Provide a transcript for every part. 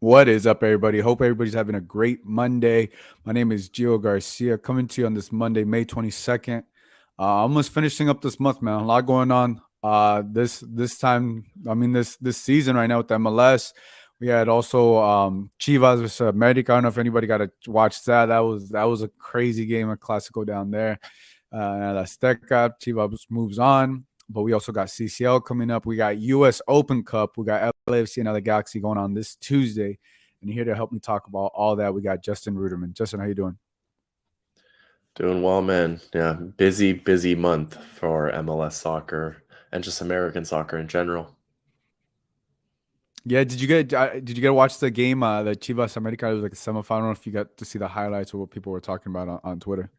What is up, everybody? Hope everybody's having a great Monday. My name is Gio Garcia, coming to you on this Monday, May 22nd. Almost finishing up this month, man. A lot going on. This time, I mean this season right now with the MLS. We had also Chivas versus America. I don't know if anybody got to watch that. That was a crazy game, a classical down there. At Azteca, Chivas moves on. But we also got CCL coming up. We got US Open Cup. We got LAFC and other Galaxy going on this Tuesday. And here to help me talk about all that, we got Justin Ruderman. Justin, how you doing? Doing well, man. Yeah, busy month for MLS soccer and just American soccer in general. Yeah, did you get to watch the game, the Chivas America? It was like a semifinal. I don't know if you got to see the highlights or what people were talking about on Twitter.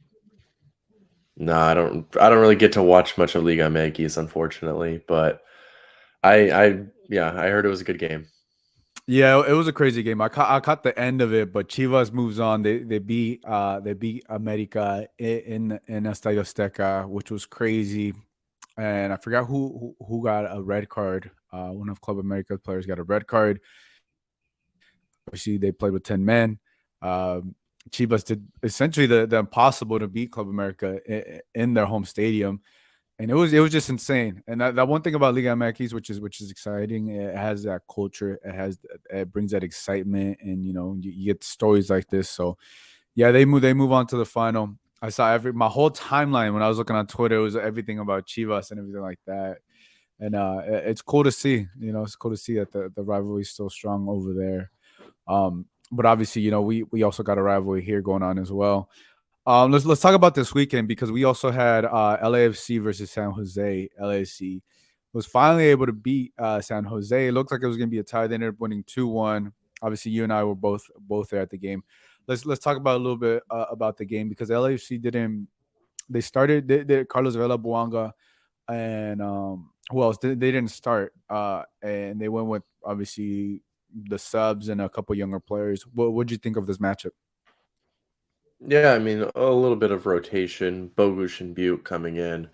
No, I don't really get to watch much of Liga MX, unfortunately, but I heard it was a good game. Yeah, it was a crazy game. I caught the end of it, but Chivas moves on. They beat America in Estadio Azteca, which was crazy. And I forgot who got a red card. One of Club America's players got a red card. Obviously, they played with 10 men. Chivas did essentially the impossible to beat Club America in their home stadium, and it was just insane. And that one thing about Liga MX, which is exciting, it has that culture, it brings that excitement, and you get stories like this. So yeah, they move on to the final. I saw my whole timeline when I was looking on Twitter. It was everything about Chivas and everything like that. And it's cool to see. It's cool to see that the rivalry is still strong over there. But obviously, we also got a rivalry here going on as well. Let's talk about this weekend because we also had LAFC versus San Jose. LAFC was finally able to beat San Jose. It looked like it was going to be a tie. They ended up winning 2-1. Obviously, you and I were both there at the game. Let's talk about a little bit about the game because LAFC didn't. They started. They Carlos Vela Buanga and who else? They didn't start. And they went with obviously the subs and a couple younger players. What'd you think of this matchup? Yeah, I mean, a little bit of rotation, Bogusz and Butte coming in.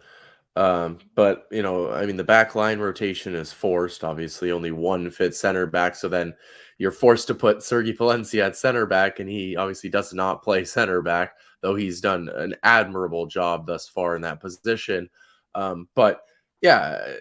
But I mean, the back line rotation is forced. Obviously, only one fits center back, so then you're forced to put Sergi Palencia at center back, and he obviously does not play center back, though he's done an admirable job thus far in that position. But yeah,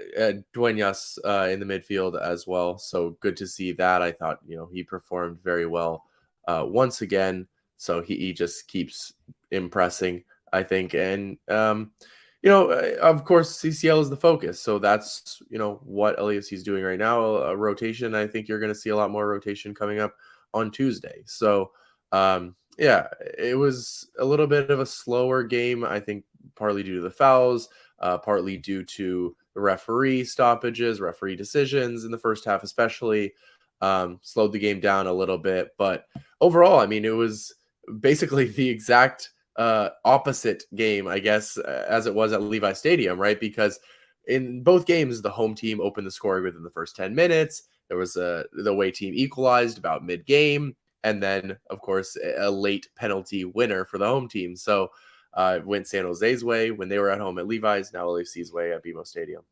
Duenas in the midfield as well. So good to see that. I thought he performed very well once again. So he just keeps impressing, I think, and of course, CCL is the focus. So that's, what LAFC is doing right now, a rotation. I think you're going to see a lot more rotation coming up on Tuesday. So, yeah, it was a little bit of a slower game, I think, partly due to the fouls, partly due to the referee stoppages, referee decisions in the first half, especially. Slowed the game down a little bit. But overall, I mean, it was basically the exact opposite game, I guess, as it was at Levi Stadium, right? Because in both games, the home team opened the scoring within the first 10 minutes. There was the away team equalized about mid game. And then, of course, a late penalty winner for the home team. So it went San Jose's way when they were at home at Levi's, now LAFC's way at BMO Stadium.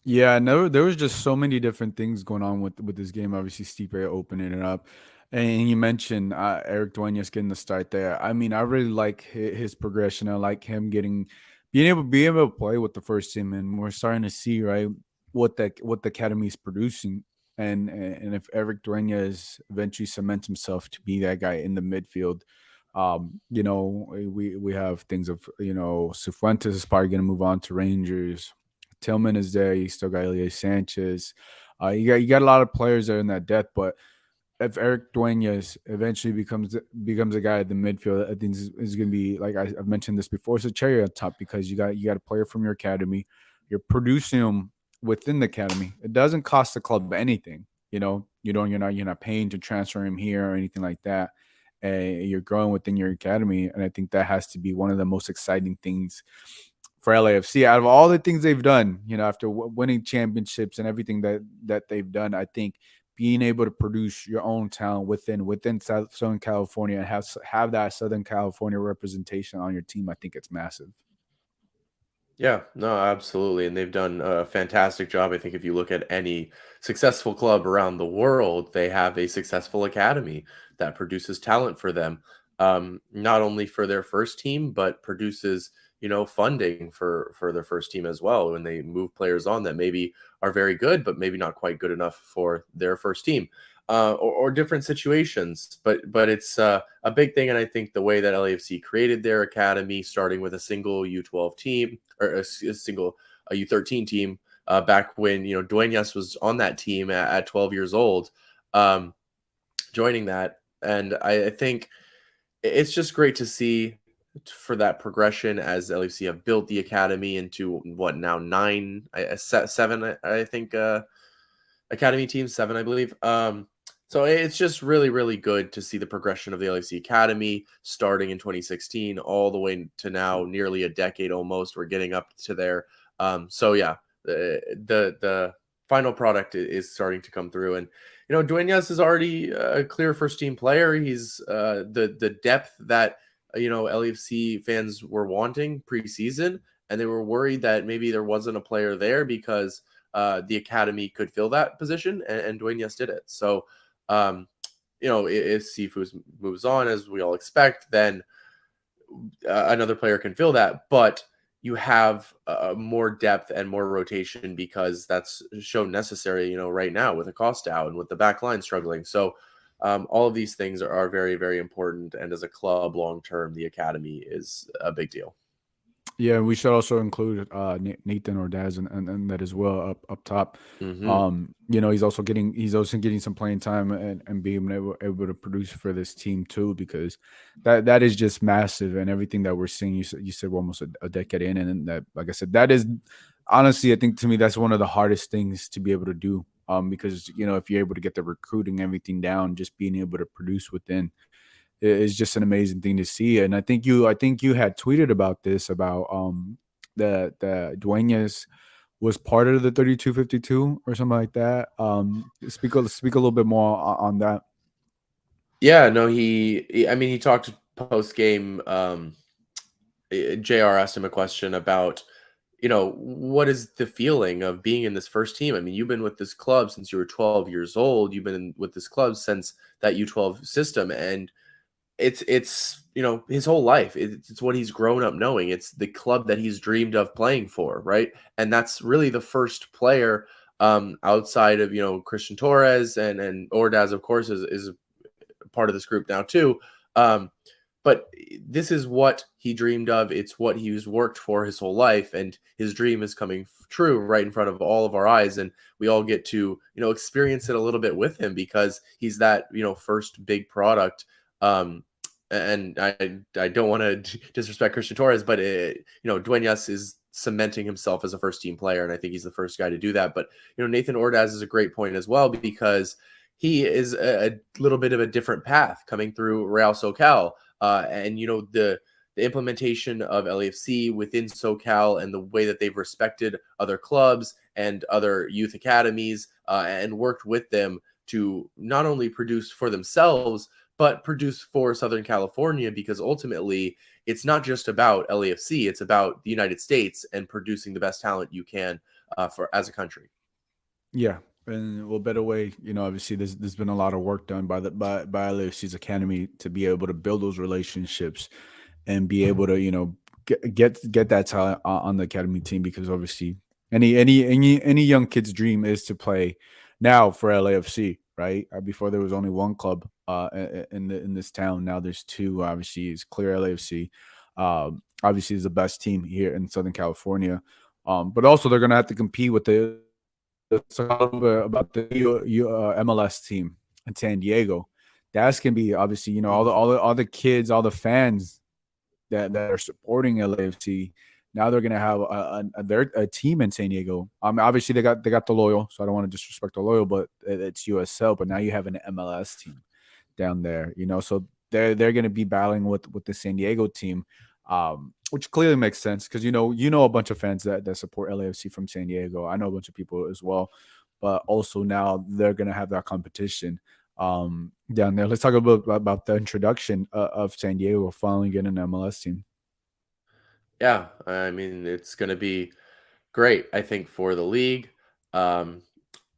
Yeah, no, there was just so many different things going on with this game. Obviously, Stipe opening it up, and you mentioned Eric Duenas getting the start there. I mean, I really like his progression. I like him being able to play with the first team, and we're starting to see right what the academy is producing, and if Eric Duenas eventually cements himself to be that guy in the midfield. We have things of Cifuentes is probably going to move on to Rangers. Tillman is there. You still got Elias Sanchez. You got a lot of players there in that depth, but if Eric Duenas eventually becomes a guy at the midfield, I think is going to be like I've mentioned this before. It's a cherry on top because you got a player from your academy. You're producing them within the academy. It doesn't cost the club anything. You're not paying to transfer him here or anything like that. You're growing within your academy, and I think that has to be one of the most exciting things for LAFC. Out of all the things they've done, after winning championships and everything that they've done, I think being able to produce your own talent within Southern California and have that Southern California representation on your team, I think it's massive. Yeah, no, absolutely. And they've done a fantastic job. I think if you look at any successful club around the world, they have a successful academy that produces talent for them. Not only for their first team, but produces, funding for their first team as well when they move players on that maybe are very good, but maybe not quite good enough for their first team. Or different situations, but it's a big thing, and I think the way that LAFC created their academy, starting with a single U12 team, or a single a U13 team, back when Duenas was on that team at 12 years old, um, joining that, and I think it's just great to see for that progression as LAFC have built the academy into what now nine, seven, I think. Academy teams, 7, I believe. So it's just really, really good to see the progression of the LAC Academy starting in 2016 all the way to now, nearly a decade almost. We're getting up to there. So yeah, the final product is starting to come through, and Duenas is already a clear first team player. He's the depth that LAFC fans were wanting preseason, and they were worried that maybe there wasn't a player there because the academy could fill that position, and Duenas did it. So, um, if Sifu moves on as we all expect, then another player can fill that. But you have more depth and more rotation because that's shown necessary, right now with Acosta out and with the back line struggling. So, all of these things are very, very important. And as a club, long term, the academy is a big deal. Yeah, we should also include Nathan Ordaz and that as well up top. Hmm. He's also getting some playing time and being able to produce for this team too, because that is just massive, and everything that we're seeing. You said we're almost a decade in, and that, like I said, that is honestly, I think to me that's one of the hardest things to be able to do. Because if you're able to get the recruiting everything down, just being able to produce within is just an amazing thing to see. And I think you had tweeted about this, about the Duenas was part of the 3252 or something like that. Speak a little bit more on that. Yeah, no, I mean, he talked post game. JR asked him a question about, what is the feeling of being in this first team? I mean, you've been with this club since you were 12 years old. You've been with this club since that U12 system, and it's his whole life. It's what he's grown up knowing. It's the club that he's dreamed of playing for, right? And that's really the first player, outside of Christian Torres and Ordaz, of course, is part of this group now too. But this is what he dreamed of. It's what he's worked for his whole life, and his dream is coming true right in front of all of our eyes. And we all get to experience it a little bit with him because he's that first big product. Um, and I don't want to disrespect Christian Torres, but Duenas is cementing himself as a first team player, and I think he's the first guy to do that. But Nathan Ordaz is a great point as well because he is a little bit of a different path coming through Real SoCal, and the implementation of LAFC within SoCal and the way that they've respected other clubs and other youth academies, and worked with them to not only produce for themselves but produce for Southern California, because ultimately it's not just about LAFC, it's about the United States and producing the best talent you can, for as a country. Yeah, and well, better way, obviously there's been a lot of work done by LAFC's academy to be able to build those relationships and be able to get that talent on the academy team, because obviously any young kid's dream is to play now for LAFC, right? Before there was only one club in this town. Now there's two. Obviously, it's clear LAFC. Obviously, is the best team here in Southern California. But also they're gonna have to compete with the talk a little bit about the MLS team in San Diego. That's gonna be obviously, all the kids, all the fans that are supporting LAFC. Now they're gonna have a team in San Diego. Obviously they got the Loyal, so I don't want to disrespect the Loyal, but it's USL. But now you have an MLS team down there, so they're gonna be battling with the San Diego team, which clearly makes sense because a bunch of fans that support LAFC from San Diego. I know a bunch of people as well, but also now they're gonna have that competition down there. Let's talk about the introduction of San Diego finally getting an MLS team. Yeah, I mean, it's going to be great, I think, for the league. Um,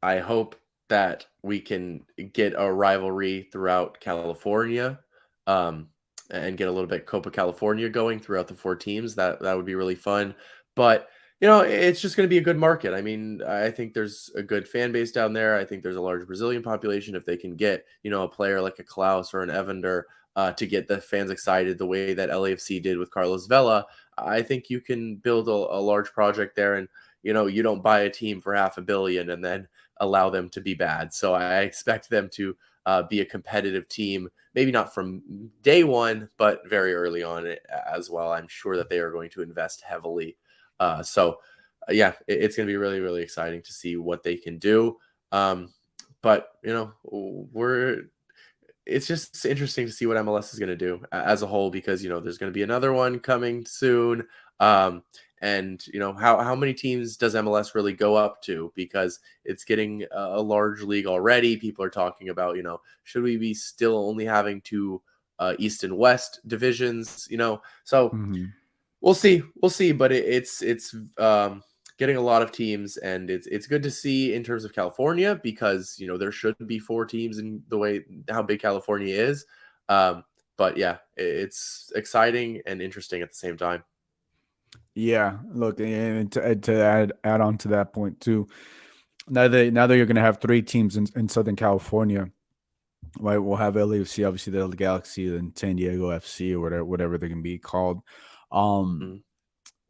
I hope that we can get a rivalry throughout California, um, and get a little bit Copa California going throughout the 4 teams. That would be really fun. But, it's just gonna be a good market. I mean, I think there's a good fan base down there. I think there's a large Brazilian population. If they can get, a player like a Klaus or an Evander, to get the fans excited the way that LAFC did with Carlos Vela, I think you can build a large project there. And, you don't buy a team for 500 million and then allow them to be bad. So I expect them to be a competitive team, maybe not from day one, but very early on as well. I'm sure that they are going to invest heavily. Yeah, it's going to be really, really exciting to see what they can do. Um, but we're it's just interesting to see what MLS is going to do as a whole, because there's going to be another one coming soon. Um, and how many teams does MLS really go up to? Because it's getting a large league already. People are talking about, should we be still only having two East and West divisions? So Mhm. we'll see, but it's getting a lot of teams, and it's good to see in terms of California, because there should be 4 teams in the way how big California is. Um, but yeah, it's exciting and interesting at the same time. Yeah, look, and to add on to that point too, now that you're gonna have 3 teams in Southern California, right? We'll have LAFC, obviously the Galaxy, and San Diego FC, or whatever they can be called. Um,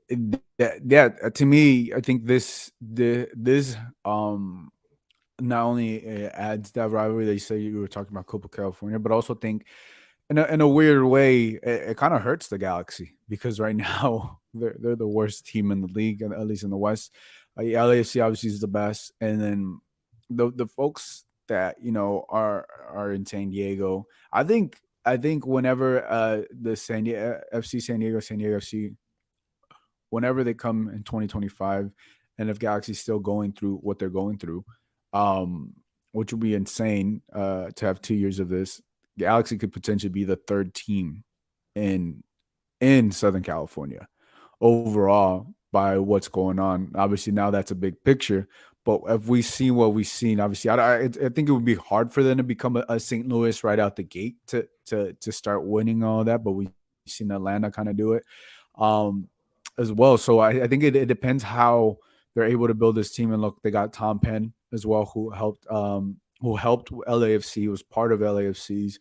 Mhm. yeah, to me, I think this not only adds that rivalry that you say you were talking about Copa California, but also think in a weird way, it kind of hurts the Galaxy because right now they're the worst team in the league, at least in the West. LAFC obviously is the best, and then the folks that are in San Diego. I think whenever the San Diego FC San Diego FC, whenever they come in 2025, and if Galaxy's still going through what they're going through, um, which would be insane to have 2 years of this, Galaxy could potentially be the third team in Southern California overall by what's going on. Obviously, now that's a big picture. But if we see what we've seen, obviously, I think it would be hard for them to become a St. Louis right out the gate to start winning all that. But we've seen Atlanta kind of do it um, as well. So I think it depends how they're able to build this team. And look, they got Tom Penn as well, who helped LAFC, was part of LAFC's.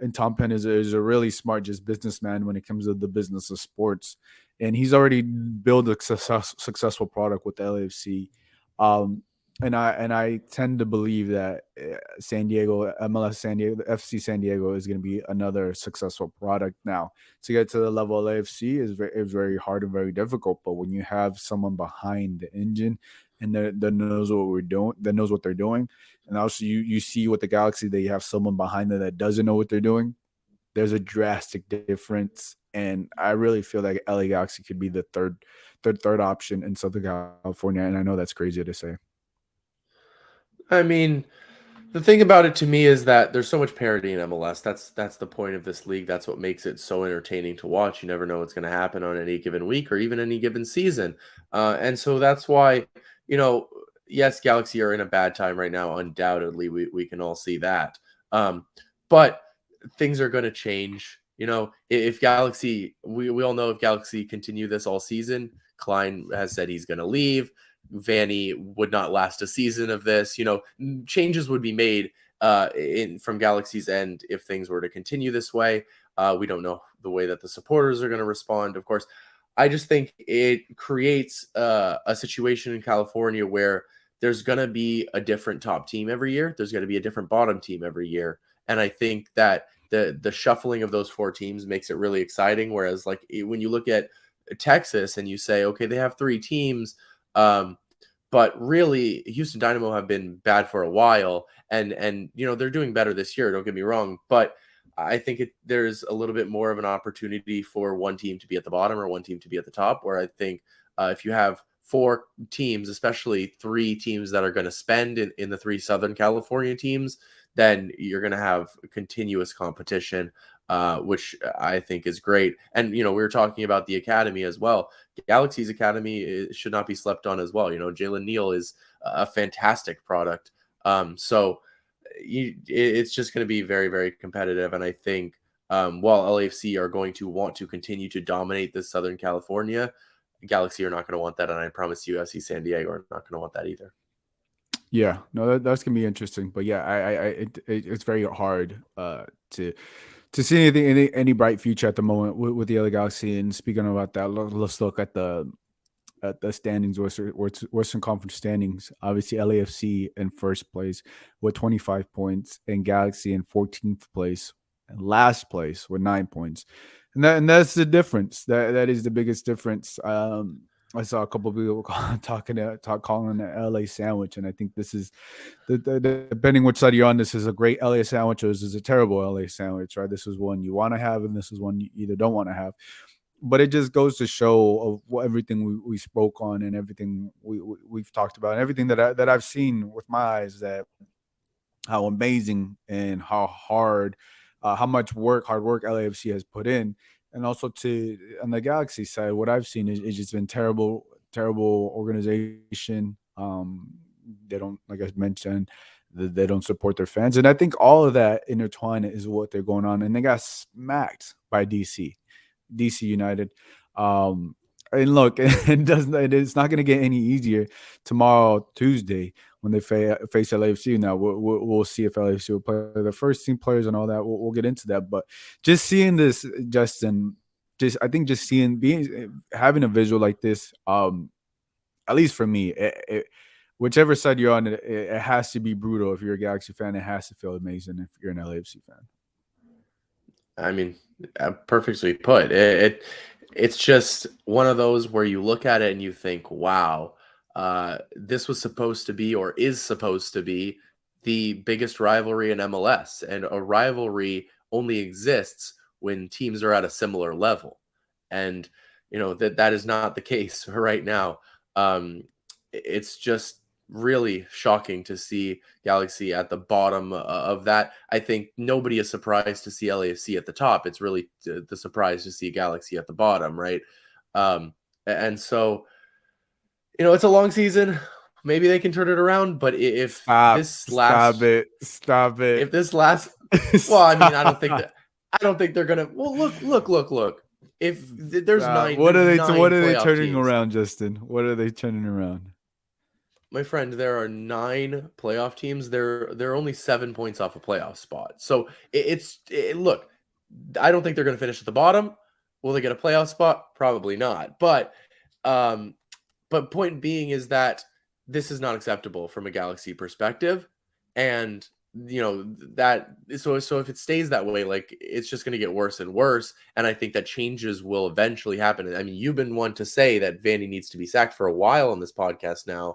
And Tom Penn is a really smart just businessman when it comes to the business of sports, and he's already built a successful product with the LAFC. Um, and I tend to believe that San Diego MLS San Diego FC San Diego is going to be another successful product. Now, to get to the level of AFC is very hard and very difficult. But when you have someone behind the engine and that knows what we're doing, that knows what they're doing, and also you see with the Galaxy, they have someone behind them that doesn't know what they're doing. There's a drastic difference, and I really feel like LA Galaxy could be the third option in Southern California. And I know that's crazy to say. I mean, the thing about it to me is that there's so much parity in MLS. That's the point of this league. That's what makes it so entertaining to watch. You never know what's going to happen on any given week or even any given season, and so that's why you know. Yes, Galaxy are in a bad time right now. Undoubtedly, we can all see that. Um, but things are going to change. If Galaxy, we all know if Galaxy continue this all season, Klein has said he's going to leave. Vanny would not last a season of this. Changes would be made in from Galaxy's end if things were to continue this way. We don't know the way that the supporters are going to respond. Of course, I just think it creates a situation in California where there's going to be a different top team every year. There's going to be a different bottom team every year, and I think that the shuffling of those 4 teams makes it really exciting. Whereas, like when you look at Texas and you say, okay, they have 3 teams. Um, but really, Houston Dynamo have been bad for a while, and they're doing better this year. Don't get me wrong, but I think there's a little bit more of an opportunity for one team to be at the bottom or one team to be at the top. Where I think if you have 4 teams, especially 3 teams that are going to spend in the 3 Southern California teams, then you're going to have continuous competition. which I think is great. And we were talking about the academy as well. Galaxy's academy should not be slept on as well. Jalen Neal is a fantastic product. So it's just going to be very, very competitive. And I think while LAFC are going to want to continue to dominate this Southern California, Galaxy are not going to want that. And I promise you, FC San Diego are not going to want that either. Yeah, no, that's gonna be interesting. But yeah, it's very hard to see anything, any bright future at the moment with the LA Galaxy. And speaking about that, let's look at the standings, Western Conference standings. Obviously, LAFC in first place with 25 points, and Galaxy in 14th place, and last place with 9 points. And that's the difference. That is the biggest difference. I saw a couple of people calling it an LA sandwich, and I think this is depending which side you're on. This is a great LA sandwich, or this is a terrible LA sandwich, right? This is one you want to have, and this is one you either don't want to have. But it just goes to show of everything we spoke on, and everything we've talked about, and everything that I've seen with my eyes, that how amazing and how much hard work LAFC has put in. And also to on the Galaxy side, what I've seen is just been terrible organization. They don't, like I mentioned, they don't support their fans, and I think all of that intertwined is what they're going on. And they got smacked by DC United. And look, it's not going to get any easier tomorrow, Tuesday, when they face LAFC. Now we'll see if LAFC will play the first team players and all that. We'll get into that, but just seeing this, Justin, I think just having a visual like this, at least for me, whichever side you're on, it has to be brutal. If you're a Galaxy fan, it has to feel amazing if you're an LAFC fan. I mean, perfectly put. It's just one of those where you look at it and you think, wow, this was supposed to be, or is supposed to be, the biggest rivalry in MLS. And a rivalry only exists when teams are at a similar level. And, that is not the case right now. It's just really shocking to see Galaxy at the bottom of that. I think nobody is surprised to see LAFC at the top. It's really the surprise to see Galaxy at the bottom, right? And so, it's a long season. Maybe they can turn it around, but if Stop it. if this last, well, I mean, I don't think they're gonna. Well, look. If there's nine, what are they turning teams around, Justin? What are they turning around? My friend, there are 9 playoff teams. They're only 7 points off a playoff spot. So look, I don't think they're going to finish at the bottom. Will they get a playoff spot? Probably not. But point being is that this is not acceptable from a Galaxy perspective, and that so if it stays that way, like, it's just going to get worse and worse. And I think that changes will eventually happen. I mean, you've been one to say that Vanny needs to be sacked for a while on this podcast now.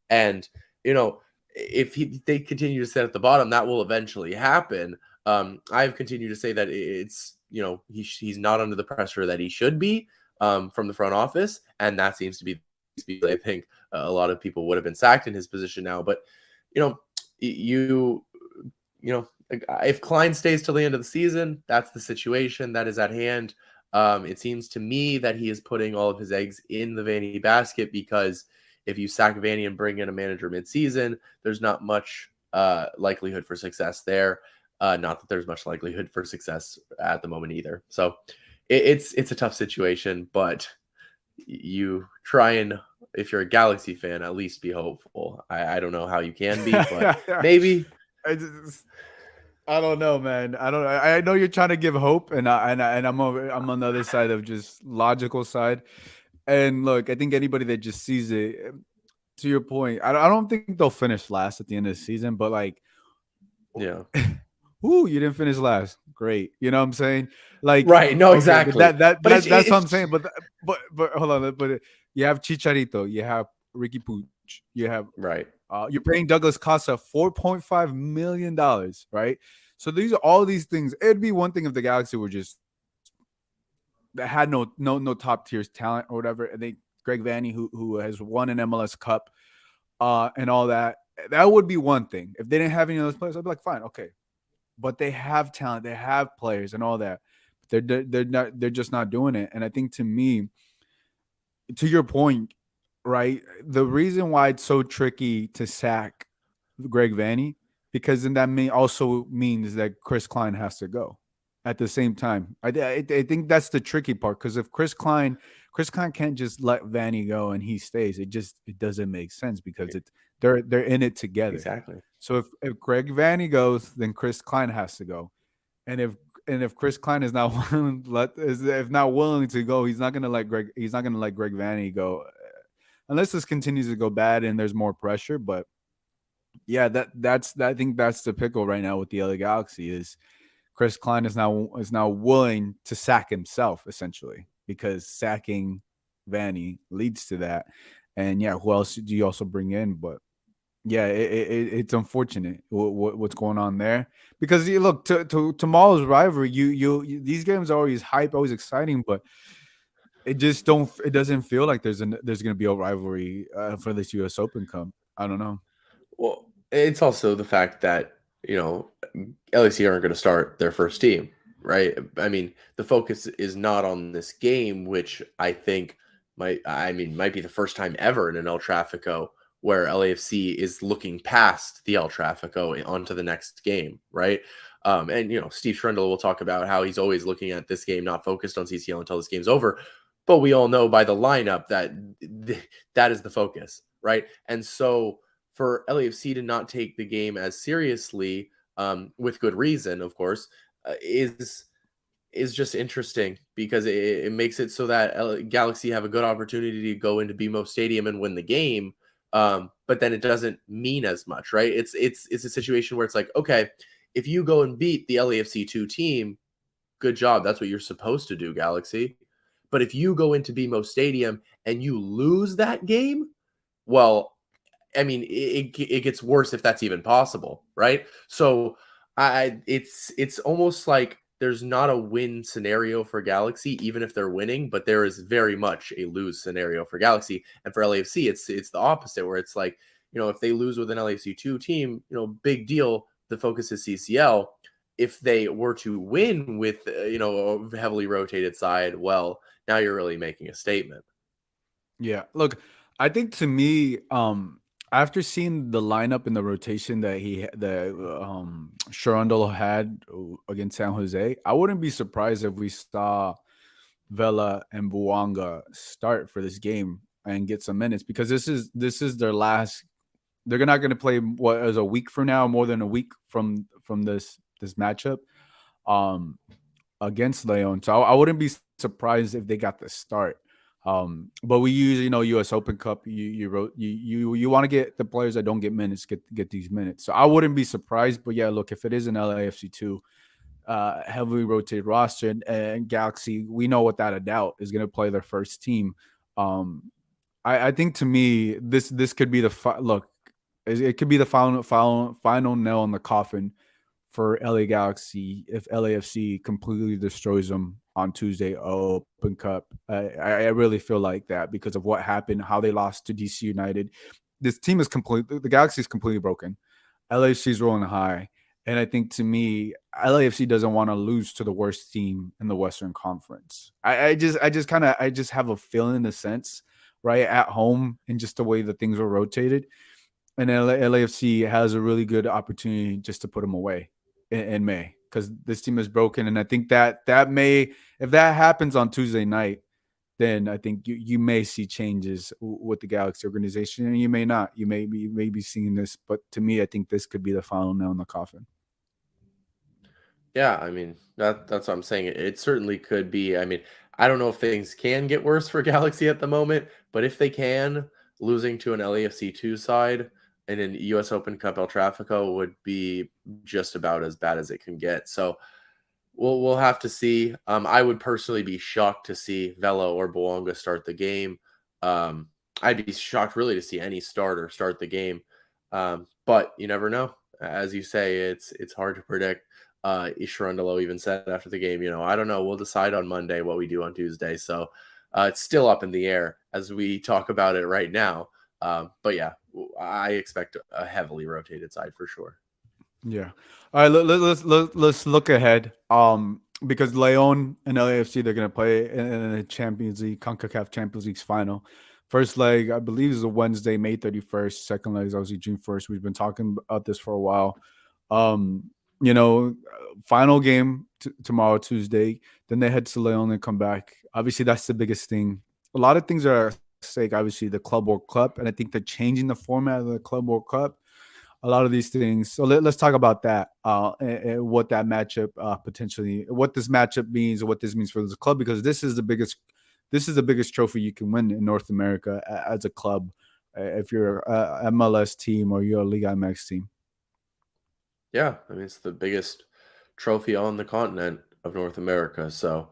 And, if they continue to sit at the bottom, that will eventually happen. I've continued to say that it's, he's not under the pressure that he should be from the front office. And that seems to be, I think a lot of people would have been sacked in his position now. But, if Klein stays till the end of the season, that's the situation that is at hand. It seems to me that he is putting all of his eggs in the Vanny basket, because if you sack Vanny and bring in a manager mid-season, there's not much likelihood for success there. Not that there's much likelihood for success at the moment either. So it's a tough situation, but you try and, if you're a Galaxy fan, at least be hopeful. I don't know how you can be, but maybe. I don't know, man. I know you're trying to give hope, and I'm on the other side of just logical side. And look, I think anybody that just sees it, to your point, I don't think they'll finish last at the end of the season, but like, yeah. Ooh, you didn't finish last. Great. You know what I'm saying? Like, right. No, okay, exactly. That's what I'm saying. But hold on. But you have Chicharito, you have Ricky Pooch, you have right. You're paying Douglas Costa $4.5 million, right? So these are all these things. It'd be one thing if the Galaxy were just that had no top tier talent or whatever. I think Greg Vanny, who has won an MLS Cup, and all that would be one thing. If they didn't have any of those players, I'd be like, fine, okay. but they have talent, they have players and all that. They're just not doing it. And I think to me, to your point, right? The reason why it's so tricky to sack Greg Vanny, because then that may also means that Chris Klein has to go at the same time. I think that's the tricky part, because if Chris Klein can't just let Vanny go and he stays, it doesn't make sense, because it's they're in it together. Exactly. So if Greg Vanny goes, then Chris Klein has to go, and if Chris Klein is not willing, if not willing to go, he's not gonna let Greg Vanny go, unless this continues to go bad and there's more pressure. But yeah, I think that's the pickle right now with the LA Galaxy is Chris Klein is now willing to sack himself, essentially, because sacking Vanny leads to that. And yeah, who else do you also bring in? But yeah, it's unfortunate what's going on there, because you look to tomorrow's rivalry. These games are always hype, always exciting, but it doesn't feel like there's gonna be a rivalry for this U.S. Open Cup. I don't know. Well, it's also the fact that, you know, LAC aren't going to start their first team, right? I mean, the focus is not on this game, which I think might be the first time ever in an El Trafico where LAFC is looking past the El Trafico onto the next game, right? And, you know, Steve Shrindle will talk about how he's always looking at this game, not focused on CCL until this game's over. But we all know by the lineup that that is the focus, right? And so for LAFC to not take the game as seriously, with good reason, of course, is just interesting, because it makes it so that Galaxy have a good opportunity to go into BMO Stadium and win the game, but then it doesn't mean as much, right? It's a situation where it's like, okay, if you go and beat the LAFC 2 team, good job. That's what you're supposed to do, Galaxy. But if you go into BMO Stadium and you lose that game, well, I mean, it gets worse if that's even possible, right? So it's almost like there's not a win scenario for Galaxy, even if they're winning, but there is very much a lose scenario for Galaxy. And for LAFC, it's the opposite, where it's like, you know, if they lose with an LAFC 2 team, you know, big deal. The focus is CCL. If they were to win with, you know, a heavily rotated side, well, now you're really making a statement. Yeah, look, I think to me, after seeing the lineup in the rotation that Sharundle had against San Jose, I wouldn't be surprised if we saw Vela and Buanga start for this game and get some minutes, because this is their last. They're not going to play what is a week from now, more than a week from this matchup. Um, Against Leon. So I wouldn't be surprised if they got the start. But we usually know U.S. Open Cup. You want to get the players that don't get minutes get these minutes. So I wouldn't be surprised. But yeah, look, if it is an LAFC 2 heavily rotated roster, and Galaxy, we know without a doubt is going to play their first team. I think to me this could be look. It could be the final nail in the coffin for LA Galaxy if LAFC completely destroys them on Tuesday Open Cup. I really feel like that because of what happened, how they lost to DC United. This team is the Galaxy is completely broken. LAFC is rolling high. And I think to me, LAFC doesn't want to lose to the worst team in the Western Conference. I just have a feeling in a sense, right, at home, and just the way that things were rotated. And LAFC has a really good opportunity just to put them away in May, because this team is broken. And I think that may, if that happens on Tuesday night, then I think you may see changes with the Galaxy organization, and you may not. You may be seeing this, but to me, I think this could be the final nail in the coffin. Yeah, I mean, that's what I'm saying. It certainly could be. I mean, I don't know if things can get worse for Galaxy at the moment, but if they can, losing to an LAFC 2 side in an US Open Cup El Trafico would be just about as bad as it can get. So we'll have to see. I would personally be shocked to see Vela or Boanga start the game. I'd be shocked really to see any starter start the game. But you never know. As you say, it's hard to predict. Ishurandolo even said after the game, you know, I don't know. We'll decide on Monday what we do on Tuesday. So it's still up in the air as we talk about it right now. But yeah, I expect a heavily rotated side for sure. Yeah. All right. Let's look ahead. Because Leon and LAFC they're gonna play in the Champions League, Concacaf Champions League's final. First leg, I believe, is a Wednesday, May 31st. Second leg is obviously June 1st. We've been talking about this for a while. Um, final game tomorrow, Tuesday. Then they head to Leon and come back. Obviously, that's the biggest thing. A lot of things are at stake. Obviously, the Club World Cup, and I think they're changing the format of the Club World Cup, a lot of these things. So us talk about that, and what that matchup potentially, what this matchup means, or what this means for the club, because this is the biggest trophy you can win in North America as a club, if you're a MLS team or you're a Liga MX team. Yeah, I mean, it's the biggest trophy on the continent of North America, so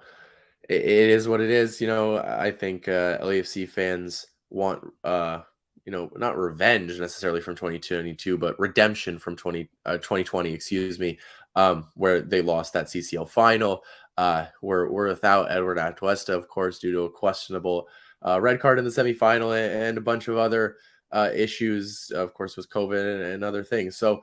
it is what it is. I think LAFC fans want, not revenge necessarily from 2022, but redemption from 2020, excuse me, where they lost that CCL final. We're without Edward Atuesta, of course, due to a questionable red card in the semifinal and a bunch of other issues, of course, with COVID and other things. So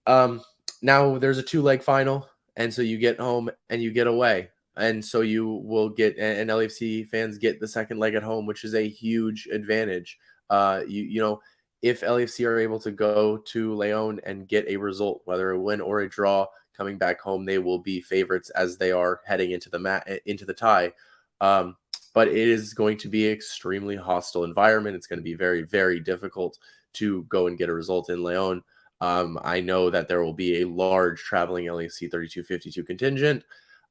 um, now there's a two-leg final, and so you get home and you get away. And so you will get, and LAFC fans get the second leg at home, which is a huge advantage. If LAFC are able to go to Leon and get a result, whether a win or a draw, coming back home, they will be favorites as they are heading into the tie. Um, but it is going to be an extremely hostile environment. It's going to be very, very difficult to go and get a result in Leon. I know that there will be a large traveling LAFC 3252 contingent.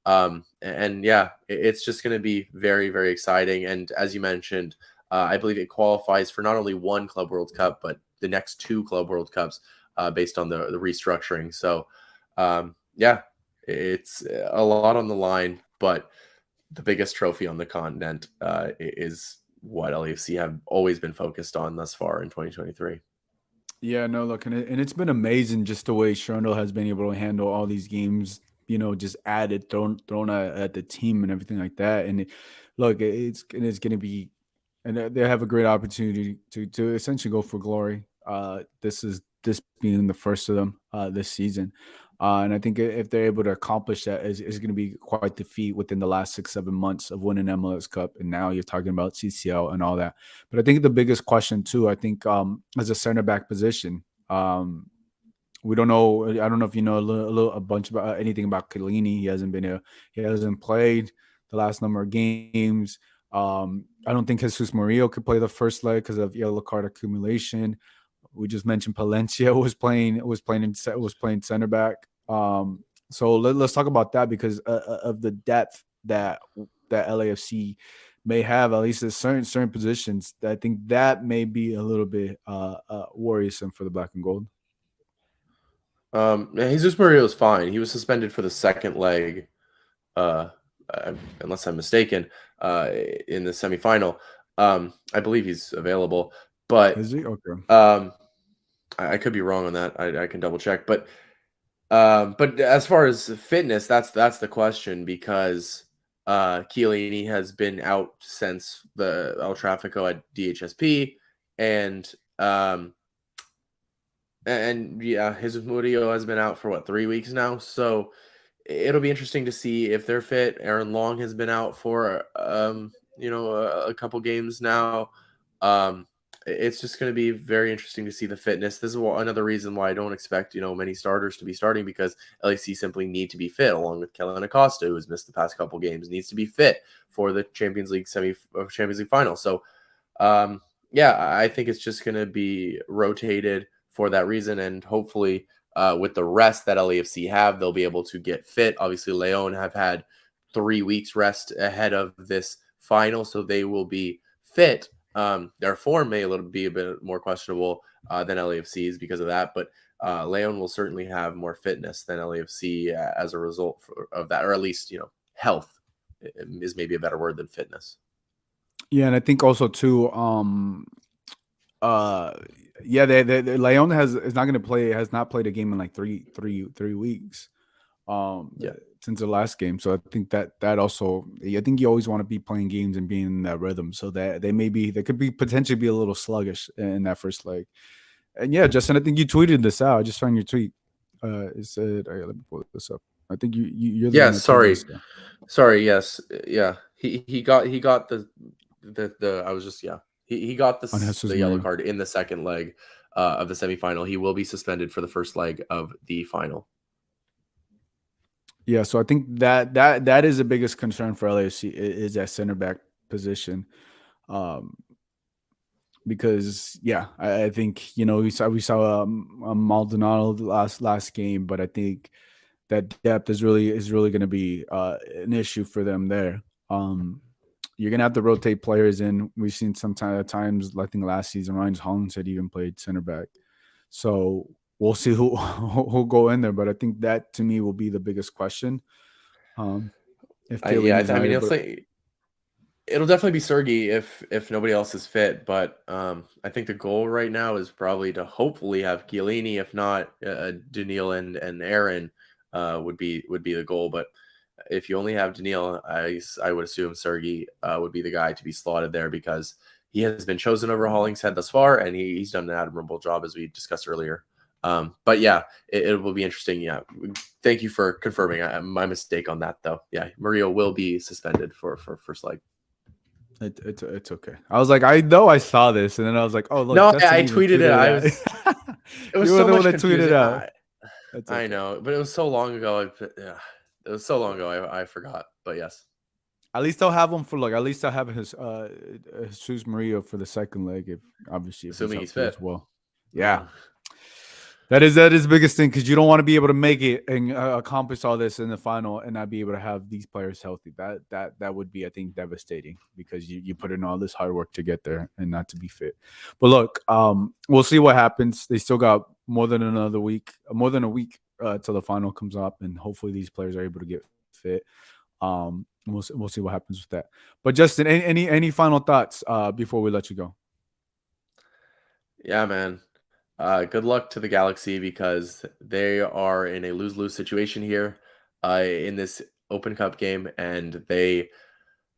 And yeah, it's just going to be very, very exciting. And as you mentioned, I believe it qualifies for not only one Club World Cup, but the next two Club World Cups based on the restructuring. So, yeah, it's a lot on the line, but the biggest trophy on the continent is what LAFC have always been focused on thus far in 2023. Yeah, no, look, and it's been amazing just the way Cherno has been able to handle all these games, just added, thrown at the team and everything like that. And look, it's going to be, and they have a great opportunity to essentially go for glory. This being the first of them this season. And I think if they're able to accomplish that, is going to be quite the feat within the last 6-7 months of winning MLS Cup. And now you're talking about CCL and all that. But I think the biggest question too, I think, as a center back position, we don't know. I don't know if you know a bunch about anything about Chiellini. He hasn't played the last number of games. I don't think Jesus Murillo could play the first leg because of yellow card accumulation. We just mentioned Palencia was playing center back. So us talk about that because of the depth that LAFC may have, at least at certain positions. That I think that may be a little bit worrisome for the black and gold. Jesus Murillo is fine. He was suspended for the second leg, uh, unless I'm mistaken, in the semifinal. I believe he's available, but Is he okay? um, I could be wrong on that. I can double check, but as far as fitness, that's the question because Chiellini has been out since the El Trafico at DHSP, and um, and yeah, Jesus Murillo has been out for what 3 weeks now. So it'll be interesting to see if they're fit. Aaron Long has been out for a couple games now. It's just going to be very interesting to see the fitness. This is another reason why I don't expect many starters to be starting because LAC simply need to be fit, along with Kellen Acosta, who has missed the past couple games, needs to be fit for the Champions League Champions League final. So, yeah, I think it's just going to be rotated for that reason, and hopefully with the rest that LAFC have, they'll be able to get fit. Obviously, Leon have had 3 weeks rest ahead of this final, so they will be fit. Their form may be a bit more questionable than LAFC's because of that, but Leon will certainly have more fitness than LAFC as a result of that, or at least health is maybe a better word than fitness. Yeah, and I think also too, uh, yeah, they Leon is not going to play. Has not played a game in like three weeks. Yeah. Since the last game. So I think that also, I think you always want to be playing games and being in that rhythm. So that they could be potentially be a little sluggish in that first leg. And yeah, Justin, I think you tweeted this out. I just found your tweet. It said, let me pull this up. I think you're the Yeah, one that told sorry. us. Yeah. Sorry, yes. Yeah. He got the I was just yeah. He got On the Jesus yellow Maria. card in the second leg of the semifinal. He will be suspended for the first leg of the final. Yeah, so I think that is the biggest concern for LAFC is that center back position. Um, because yeah, I think we saw Maldonado last game, but I think that depth is really going to be an issue for them there. Um, you're gonna have to rotate players in. We've seen times. I think last season Ryan Hollins had even played center back, so we'll see who who'll go in there. But I think that to me will be the biggest question. Um, if Yeah, Chiellini's I not mean, able, it'll definitely be Sergey if nobody else is fit. But I think the goal right now is probably to hopefully have Chiellini. If not, Daniil and Aaron would be the goal. But if you only have Daniil, I would assume Sergey would be the guy to be slotted there because he has been chosen over Hollingshead thus far, and he's done an admirable job as we discussed earlier. But yeah, it will be interesting. Yeah, thank you for confirming. My mistake on that though. Yeah, Mario will be suspended for first leg. it's okay. I was like, I know I saw this, and then I was like, oh look, No, Justin I even tweeted it. tweeted I it was. out. It was You were so the one much that tweeted confusing. out. That's I okay. know, but it was so long ago. Yeah, it was so long ago. I forgot. But yes, At least I'll have him for like. At least I'll have his Jesus Maria for the second leg. If obviously if he's assuming he's healthy fit. as well. Yeah, Uh, that is the biggest thing because you don't want to be able to make it and accomplish all this in the final and not be able to have these players healthy. That would be, I think, devastating because you put in all this hard work to get there and not to be fit. But look, we'll see what happens. They still got more than a week till the final comes up, and hopefully these players are able to get fit. We'll see what happens with that. But Justin, any final thoughts before we let you go? yeah, man. Good luck to the Galaxy because they are in a lose-lose situation here in this Open Cup game, and they,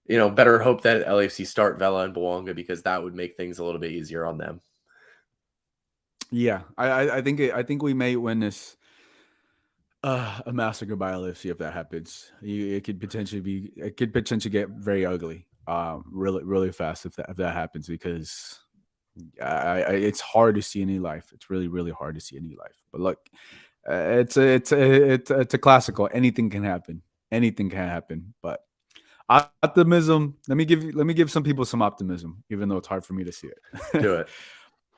better hope that LAFC start Vela and Bouanga because that would make things a little bit easier on them. Yeah, I think we may win this a massacre by LFC if that happens. It could potentially get very ugly, really fast if that happens because it's hard to see any life. It's really hard to see any life. But look, it's a classical. Anything can happen. Anything can happen. But optimism. Let me give some people some optimism, even though it's hard for me to see it. Do it.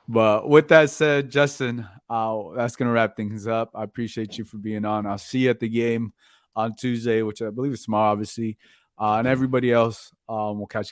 But with that said, Justin, that's going to wrap things up. I appreciate you for being on. I'll see you at the game on Tuesday, which I believe is tomorrow, obviously. And everybody else, we'll catch